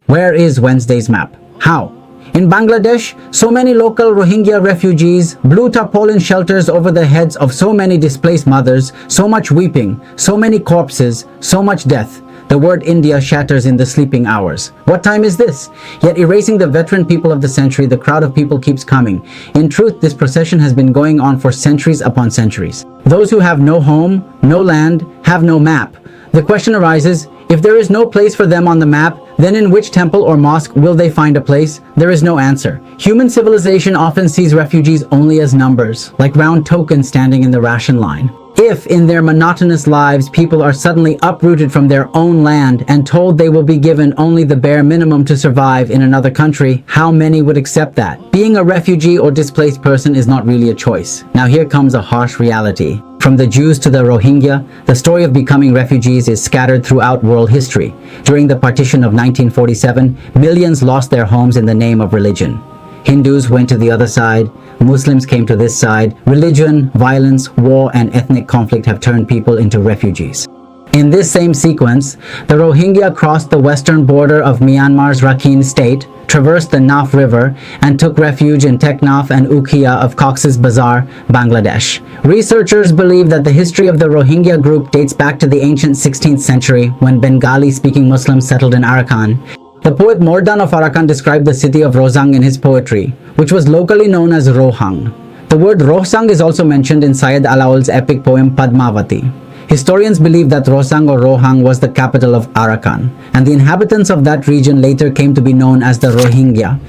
Where is Wednesday's map? How? In Bangladesh, so many local Rohingya refugees, blue tarpaulin shelters over the heads of so many displaced mothers, so much weeping, so many corpses, so much death. The word India shatters in the sleeping hours. What time is this? Yet erasing the veteran people of the century, the crowd of people keeps coming. In truth, this procession has been going on for centuries upon centuries. Those who have no home, no land, have no map. The question arises, if there is no place for them on the map, then in which temple or mosque will they find a place? There is no answer. Human civilization often sees refugees only as numbers, like round tokens standing in the ration line. If in their monotonous lives people are suddenly uprooted from their own land and told they will be given only the bare minimum to survive in another country, how many would accept that? Being a refugee or displaced person is not really a choice. Now here comes a harsh reality. From the Jews to the Rohingya, the story of becoming refugees is scattered throughout world history. During the partition of 1947, millions lost their homes in the name of religion. Hindus went to the other side, Muslims came to this side. Religion, violence, war, and ethnic conflict have turned people into refugees. In this same sequence, the Rohingya crossed the western border of Myanmar's Rakhine state, traversed the Naf River, and took refuge in Teknaf and Ukiah of Cox's Bazar, Bangladesh. Researchers believe that the history of the Rohingya group dates back to the ancient 16th century when Bengali-speaking Muslims settled in Arakan. The poet Mordan of Arakan described the city of Rozang in his poetry, which was locally known as Rohang. The word Rohsang is also mentioned in Syed Alaol's epic poem Padmavati. Historians believe that Rosang or Rohang was the capital of Arakan, and the inhabitants of that region later came to be known as the Rohingya.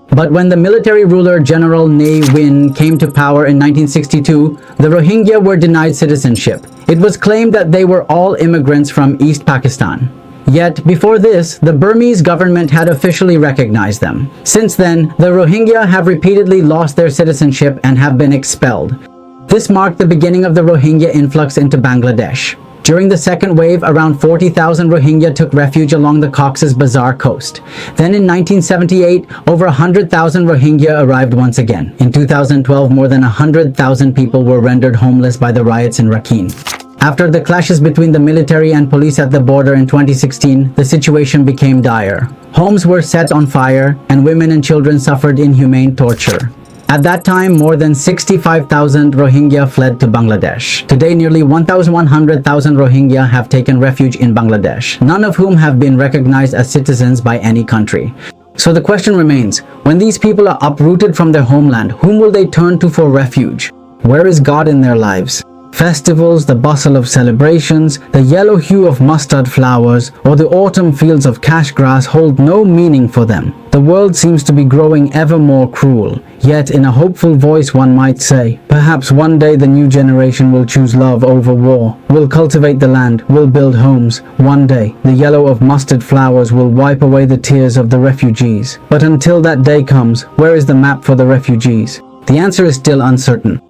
But when the military ruler General Ne Win came to power in 1962, the Rohingya were denied citizenship. It was claimed that they were all immigrants from East Pakistan. Yet, before this, the Burmese government had officially recognized them. Since then, the Rohingya have repeatedly lost their citizenship and have been expelled. This marked the beginning of the Rohingya influx into Bangladesh. During the second wave, around 40,000 Rohingya took refuge along the Cox's Bazar coast. Then in 1978, over 100,000 Rohingya arrived once again. In 2012, more than 100,000 people were rendered homeless by the riots in Rakhine. After the clashes between the military and police at the border in 2016, the situation became dire. Homes were set on fire, and women and children suffered inhumane torture. At that time, more than 65,000 Rohingya fled to Bangladesh. Today, nearly 1,100,000 Rohingya have taken refuge in Bangladesh, none of whom have been recognized as citizens by any country. So the question remains, when these people are uprooted from their homeland, whom will they turn to for refuge? Where is God in their lives? Festivals, the bustle of celebrations, the yellow hue of mustard flowers, or the autumn fields of cash grass hold no meaning for them. The world seems to be growing ever more cruel. Yet in a hopeful voice one might say, perhaps one day the new generation will choose love over war, will cultivate the land, will build homes. One day, the yellow of mustard flowers will wipe away the tears of the refugees. But until that day comes, where is the map for the refugees? The answer is still uncertain.